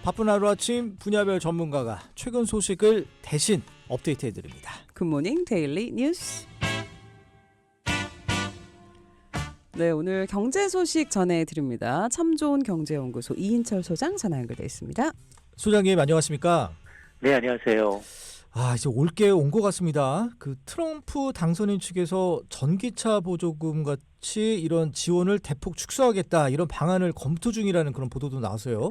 바쁜 하루아침 분야별 전문가가 최근 소식을 대신 업데이트해드립니다. 굿모닝 데일리 뉴스. 네, 오늘 경제 소식 전해드립니다. 참 좋은 경제연구소 이인철 소장 전화 연결돼 있습니다. 소장님 안녕하십니까? 네, 안녕하세요. 이제 올게 온 것 같습니다. 그 트럼프 당선인 측에서 전기차 보조금 같이 이런 지원을 대폭 축소하겠다 이런 방안을 검토 중이라는 그런 보도도 나왔어요.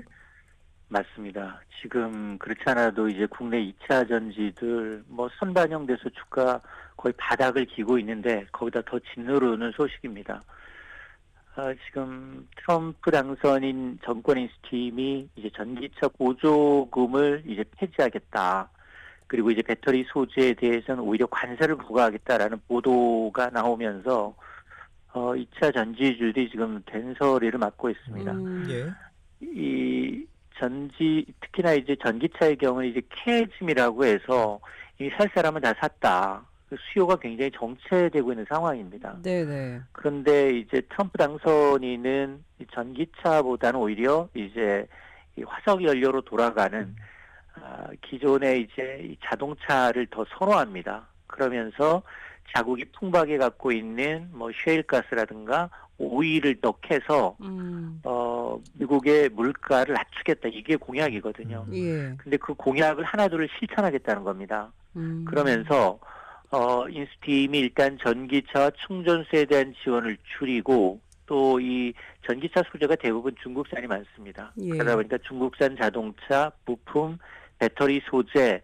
맞습니다. 지금 그렇지 않아도 이제 국내 2차 전지들 선반영돼서 주가 거의 바닥을 기고 있는데 거기다 더 짓누르는 소식입니다. 지금 트럼프 당선인 정권 인수팀이 이제 전기차 보조금을 이제 폐지하겠다. 그리고 이제 배터리 소재에 대해서는 오히려 관세를 부과하겠다라는 보도가 나오면서 2차 전지주들이 지금 된소리를 맞고 있습니다. 예. 이 특히나 이제 전기차의 경우는 이제 캐즘이라고 해서 이미 살 사람은 다 샀다. 수요가 굉장히 정체되고 있는 상황입니다. 네네. 그런데 이제 트럼프 당선인은 이 전기차보다는 오히려 이제 이 화석 연료로 돌아가는 기존의 이제 이 자동차를 더 선호합니다. 그러면서 자국이 풍부하게 갖고 있는 셰일가스라든가 오일을 넣해서 미국의 물가를 낮추겠다. 이게 공약이거든요. 예. 근데 그 공약을 하나둘을 실천하겠다는 겁니다. 그러면서 인수팀이 일단 전기차 충전소에 대한 지원을 줄이고 또 이 전기차 소재가 대부분 중국산이 많습니다. 예. 그러다 보니까 중국산 자동차, 부품, 배터리 소재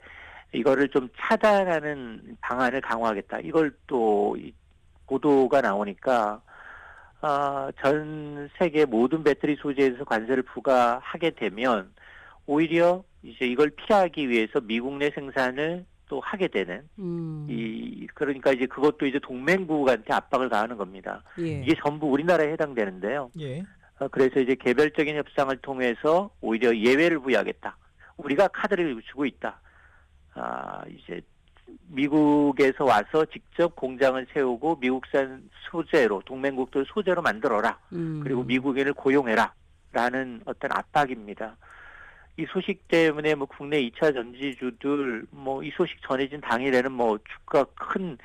이거를 좀 차단하는 방안을 강화하겠다. 이걸 또 보도가 나오니까 전 세계 모든 배터리 소재에서 관세를 부과하게 되면 오히려 이제 이걸 피하기 위해서 미국 내 생산을 또 하게 되는 그러니까 이제 그것도 이제 동맹국한테 압박을 가하는 겁니다. 예. 이게 전부 우리나라에 해당되는데요. 예. 그래서 이제 개별적인 협상을 통해서 오히려 예외를 부여하겠다. 우리가 카드를 주고 있다. 이제 미국에서 와서 직접 공장을 세우고 미국산 소재로 동맹국들 소재로 만들어라. 그리고 미국인을 고용해라. 라는 어떤 압박입니다. 이 소식 때문에 국내 2차 전지주들 이 소식 전해진 당일에는 주가 큰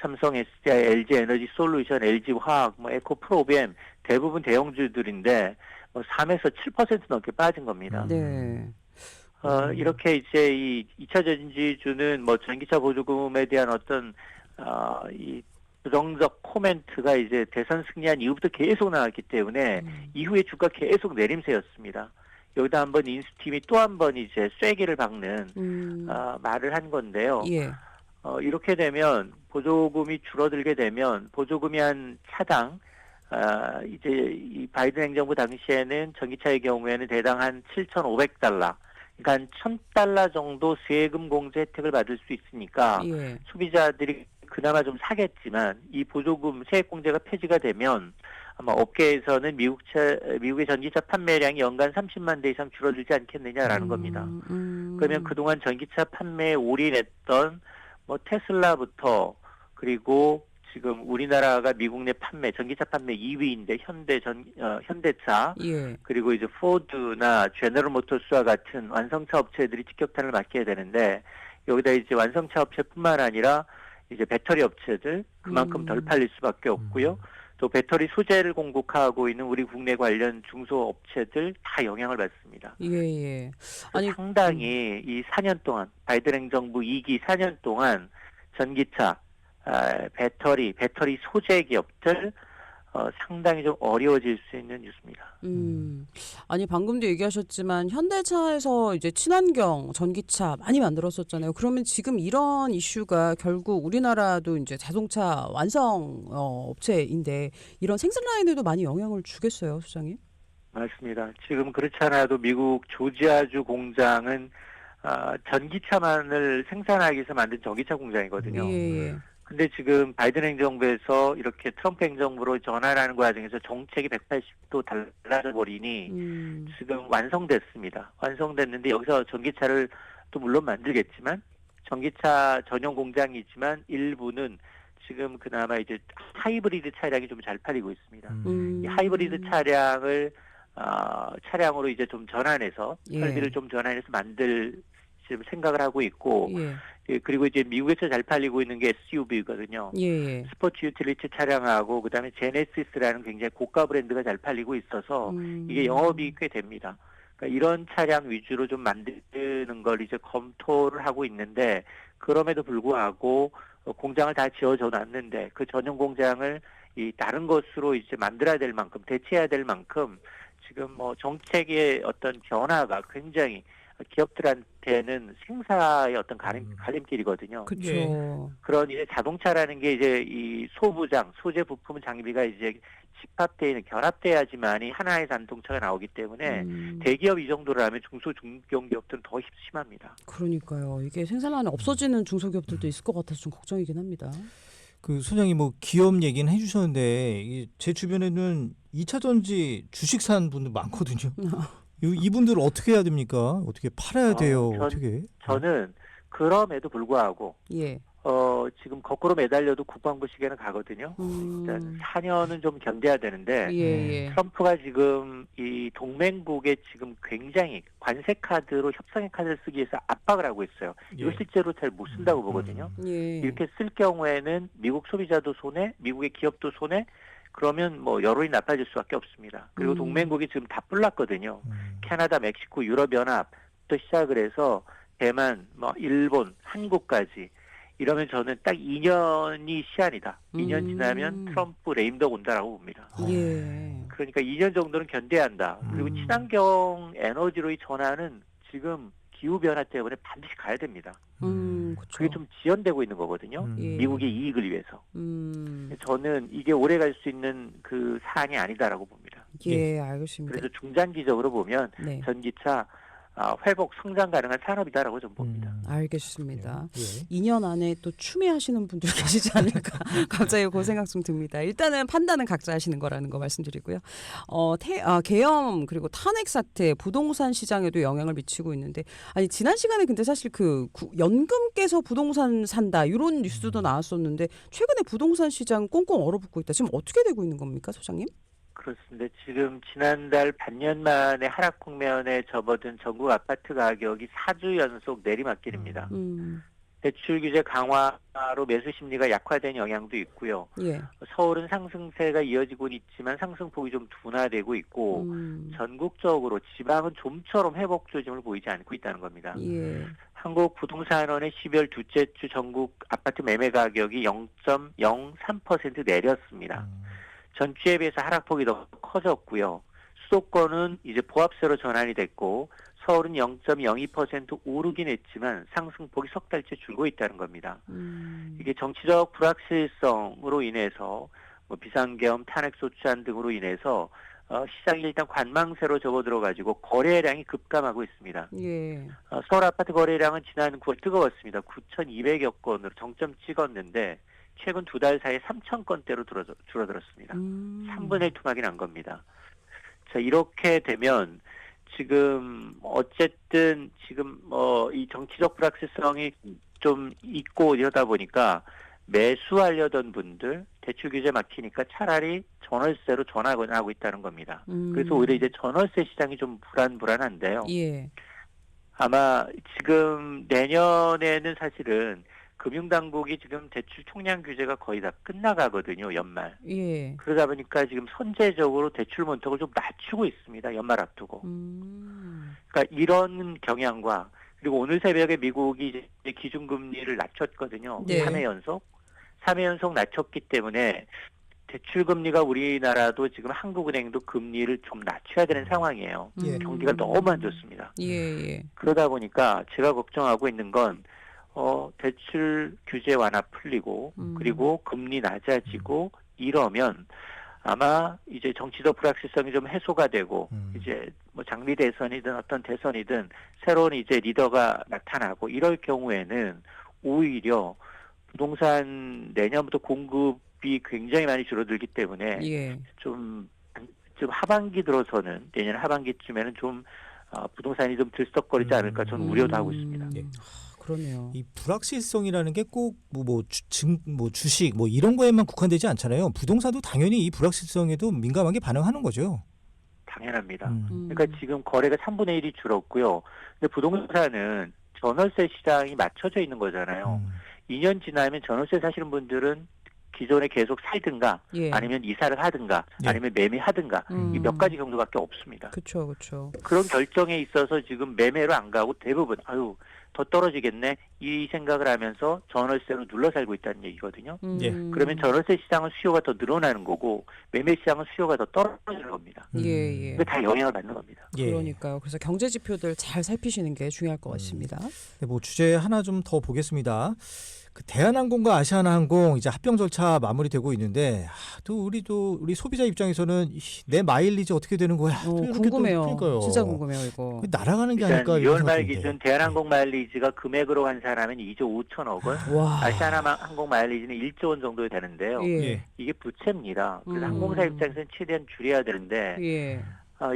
삼성 SDI, LG 에너지 솔루션, LG 화학, 에코프로비엠 대부분 대형주들인데 3에서 7% 넘게 빠진 겁니다. 네. 이렇게 이제 이 2차 전지주는 전기차 보조금에 대한 어떤 이 부정적 코멘트가 이제 대선 승리한 이후부터 계속 나왔기 때문에 이후에 주가 계속 내림세였습니다. 여기다 한번 인수팀이 또 한 번 이제 쐐기를 박는 말을 한 건데요. 예. 이렇게 되면 보조금이 줄어들게 되면 보조금이 한 차당 이제 이 바이든 행정부 당시에는 전기차의 경우에는 대당 한 7,500달러, 그러니까 한 1,000달러 정도 세금 공제 혜택을 받을 수 있으니까 예. 소비자들이 그나마 좀 사겠지만 이 보조금 세액 공제가 폐지가 되면 아마 업계에서는 미국의 전기차 판매량이 연간 30만 대 이상 줄어들지 않겠느냐라는 겁니다. 그러면 그동안 전기차 판매에 올인했던 테슬라부터 그리고 지금 우리나라가 미국 내 전기차 판매 2위인데 현대차 예. 그리고 이제 포드나 제너럴 모터스와 같은 완성차 업체들이 직격탄을 맞게 되는데 여기다 이제 완성차 업체뿐만 아니라 이제 배터리 업체들 그만큼 덜 팔릴 수밖에 없고요. 또 배터리 소재를 공급하고 있는 우리 국내 관련 중소업체들 다 영향을 받습니다. 예. 아니 상당히 이 4년 동안 바이든 행정부 2기 4년 동안 전기차, 배터리 소재 기업들 상당히 좀 어려워질 수 있는 뉴스입니다. 아니 방금도 얘기하셨지만 현대차에서 이제 친환경 전기차 많이 만들었었잖아요. 그러면 지금 이런 이슈가 결국 우리나라도 이제 자동차 완성 업체인데 이런 생산 라인에도 많이 영향을 주겠어요, 소장님? 맞습니다. 지금 그렇지 않아도 미국 조지아주 공장은 전기차만을 생산하기 위해서 만든 전기차 공장이거든요. 예. 근데 지금 바이든 행정부에서 이렇게 트럼프 행정부로 전환하는 과정에서 정책이 180도 달라져 버리니 지금 완성됐습니다. 완성됐는데 여기서 전기차를 또 물론 만들겠지만 전기차 전용 공장이지만 일부는 지금 그나마 이제 하이브리드 차량이 좀 잘 팔리고 있습니다. 이 하이브리드 차량을 차량으로 이제 좀 전환해서 예. 설비를 좀 전환해서 만들 지금 생각을 하고 있고 예. 예, 그리고 이제 미국에서 잘 팔리고 있는 게 SUV거든요. 예. 스포츠 유틸리티 차량하고 그다음에 제네시스라는 굉장히 고가 브랜드가 잘 팔리고 있어서 이게 영업이익이 꽤 됩니다. 그러니까 이런 차량 위주로 좀 만드는 걸 이제 검토를 하고 있는데 그럼에도 불구하고 공장을 다 지어져 놨는데 그 전용 공장을 이 다른 것으로 이제 만들어야 될 만큼 대체해야 될 만큼 지금 뭐 정책의 어떤 변화가 굉장히 기업들한테는 생사의 어떤 갈림길이거든요. 그렇죠. 예. 그런 이제 자동차라는 게 이제 이 소부장, 소재 부품 장비가 이제 집합되어 있는 결합돼야지만이 하나의 자동차가 나오기 때문에 대기업 이 정도라면 중소중견기업들은 더 심합니다. 그러니까요. 이게 생산란에 없어지는 중소기업들도 있을 것 같아서 좀 걱정이긴 합니다. 그 소장님 뭐 기업 얘기는 해주셨는데 제 주변에는 2차 전지 주식 산 분들 많거든요. 이분들 어떻게 해야 됩니까? 어떻게 팔아야 돼요? 어떻게? 저는 그럼에도 불구하고 예. 지금 거꾸로 매달려도 국방부 시계는 가거든요. 일단 4년은 좀 견뎌야 되는데 예. 트럼프가 지금 이 동맹국에 지금 굉장히 관세 카드로 협상의 카드를 쓰기 위해서 압박을 하고 있어요. 이거 예. 실제로 잘 못 쓴다고 보거든요. 예. 이렇게 쓸 경우에는 미국 소비자도 손해, 미국의 기업도 손해. 그러면 뭐 여론이 나빠질 수밖에 없습니다. 그리고 동맹국이 지금 다 뿔났거든요. 캐나다, 멕시코, 유럽연합부터 시작을 해서 대만, 뭐 일본, 한국까지 이러면 저는 딱 2년이 시한이다. 2년 지나면 트럼프 레임덕 온다라고 봅니다. 예. 그러니까 2년 정도는 견뎌야 한다. 그리고 친환경 에너지로 이 전환은 지금 기후 변화 때문에 반드시 가야 됩니다. 그렇죠. 그게 좀 지연되고 있는 거거든요. 예. 미국의 이익을 위해서. 저는 이게 오래 갈 수 있는 그 사안이 아니다라고 봅니다. 예, 알겠습니다. 그래서 중장기적으로 보면 네. 전기차 회복 성장 가능한 산업이다라고 좀 봅니다. 알겠습니다. 예. 2년 안에 또 추미하시는 분들 계시지 않을까 갑자기 그 생각 좀 듭니다. 일단은 판단은 각자 하시는 거라는 거 말씀드리고요. 계엄 그리고 탄핵 사태 부동산 시장에도 영향을 미치고 있는데 아니 지난 시간에 근데 사실 연금 깨서 부동산 산다 이런 뉴스도 나왔었는데 최근에 부동산 시장 꽁꽁 얼어붙고 있다. 지금 어떻게 되고 있는 겁니까, 소장님? 그렇습니다. 지금 지난달 반년 만에 하락 국면에 접어든 전국 아파트 가격이 4주 연속 내리막길입니다. 대출 규제 강화로 매수 심리가 약화된 영향도 있고요. 예. 서울은 상승세가 이어지고 있지만 상승폭이 좀 둔화되고 있고 전국적으로 지방은 좀처럼 회복 조짐을 보이지 않고 있다는 겁니다. 예. 한국부동산원의 12월 둘째 주 전국 아파트 매매 가격이 0.03% 내렸습니다. 전주에 비해서 하락폭이 더 커졌고요. 수도권은 이제 보합세로 전환이 됐고 서울은 0.02% 오르긴 했지만 상승폭이 석 달째 줄고 있다는 겁니다. 이게 정치적 불확실성으로 인해서 뭐 비상계엄, 탄핵소추안 등으로 인해서 시장이 일단 관망세로 접어들어가지고 거래량이 급감하고 있습니다. 예. 서울 아파트 거래량은 지난 9월 뜨거웠습니다. 9,200여 건으로 정점 찍었는데 최근 2달 사이에 3,000건대로 줄어들었습니다. 3분의 1 토막이 난 겁니다. 자, 이렇게 되면 지금 어쨌든 지금 이 정치적 불확실성이 좀 있고 이러다 보니까 매수하려던 분들 대출 규제 막히니까 차라리 전월세로 전환하고 있다는 겁니다. 그래서 오히려 이제 전월세 시장이 좀 불안한데요. 예. 아마 지금 내년에는 사실은 금융당국이 지금 대출 총량 규제가 거의 다 끝나가거든요, 연말. 예. 그러다 보니까 지금 선제적으로 대출 문턱을 좀 낮추고 있습니다, 연말 앞두고. 그러니까 이런 경향과 그리고 오늘 새벽에 미국이 이제 기준금리를 낮췄거든요. 네. 3회 연속 낮췄기 때문에 대출금리가 우리나라도 지금 한국은행도 금리를 좀 낮춰야 되는 상황이에요. 예. 경기가 너무 안 좋습니다. 예. 그러다 보니까 제가 걱정하고 있는 건 대출 규제 완화 풀리고 그리고 금리 낮아지고 이러면 아마 이제 정치적 불확실성이 좀 해소가 되고 이제 뭐 장미 대선이든 어떤 대선이든 새로운 이제 리더가 나타나고 이럴 경우에는 오히려 부동산 내년부터 공급이 굉장히 많이 줄어들기 때문에 예. 좀 하반기 들어서는 내년 하반기쯤에는 좀 부동산이 좀 들썩거리지 않을까 저는 우려도 하고 있습니다. 예. 그러네요. 이 불확실성이라는 게 꼭 주식 이런 거에만 국한되지 않잖아요. 부동산도 당연히 이 불확실성에도 민감하게 반응하는 거죠. 당연합니다. 음. 그러니까 지금 거래가 3분의 1이 줄었고요. 근데 부동산은 전월세 시장이 맞춰져 있는 거잖아요. 2년 지나면 전월세 사시는 분들은 기존에 계속 살든가 예. 아니면 이사를 하든가 예. 아니면 매매하든가 이 몇 가지 정도밖에 없습니다. 그렇죠, 그렇죠. 그런 결정에 있어서 지금 매매로 안 가고 대부분 더 떨어지겠네 이 생각을 하면서 전월세로 눌러 살고 있다는 얘기거든요. 예. 그러면 전월세 시장은 수요가 더 늘어나는 거고 매매 시장은 수요가 더 떨어지는 겁니다. 예, 예. 그게 다 영향을 받는 겁니다. 예. 그러니까요. 그래서 경제 지표들 잘 살피시는 게 중요할 것 같습니다. 네, 뭐 주제 하나 좀 더 보겠습니다. 그 대한항공과 아시아나항공 이제 합병 절차 마무리되고 있는데 또 우리 소비자 입장에서는 내 마일리지 어떻게 되는 거야? 또 이렇게 또 궁금해요. 그러니까요. 진짜 궁금해요, 이거. 날아가는 게 일단 아닐까 이런 6월 말 생각인데. 기준 대한항공 마일리지가 금액으로 환산하면 2조 5천억 원, 와. 아시아나항공 마일리지는 1조 원 정도 되는데요. 예. 이게 부채입니다. 그래서 음. 항공사 입장에서는 최대한 줄여야 되는데 예.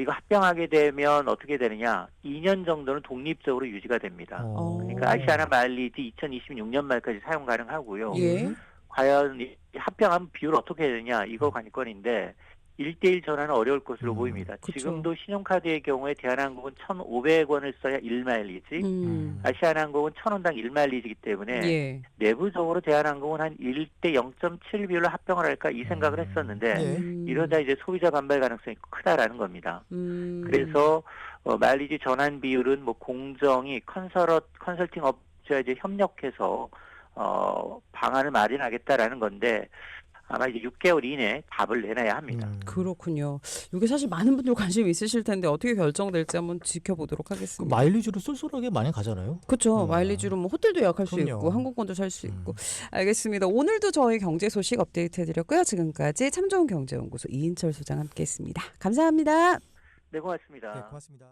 이거 합병하게 되면 어떻게 되느냐? 2년 정도는 독립적으로 유지가 됩니다. 그러니까 아시아나 마일리지 2026년 말까지 사용 가능하고요. 예. 과연 이 합병하면 비율 어떻게 되느냐? 이거 관건인데 1대1 전환은 어려울 것으로 보입니다. 그쵸. 지금도 신용카드의 경우에 대한항공은 1,500원을 써야 1마일리지, 아시아나항공은 1,000원당 1마일리지이기 때문에 예. 내부적으로 대한항공은 한 1대 0.7 비율로 합병을 할까 이 생각을 했었는데 예. 이러다 이제 소비자 반발 가능성이 크다라는 겁니다. 그래서 마일리지 전환 비율은 뭐 공정이 컨설팅 업체와 이제 협력해서 방안을 마련하겠다라는 건데 아마 이제 6개월 이내에 답을 내놔야 합니다. 그렇군요. 이게 사실 많은 분들 관심이 있으실 텐데 어떻게 결정될지 한번 지켜보도록 그 하겠습니다. 마일리지로 쏠쏠하게 많이 가잖아요. 그렇죠. 마일리지로 뭐 호텔도 예약할 수 그럼요. 있고 항공권도 살 수 있고. 알겠습니다. 오늘도 저희 경제 소식 업데이트해드렸고요. 지금까지 참 좋은 경제연구소 이인철 소장 함께했습니다. 감사합니다. 네, 고맙습니다. 네, 고맙습니다.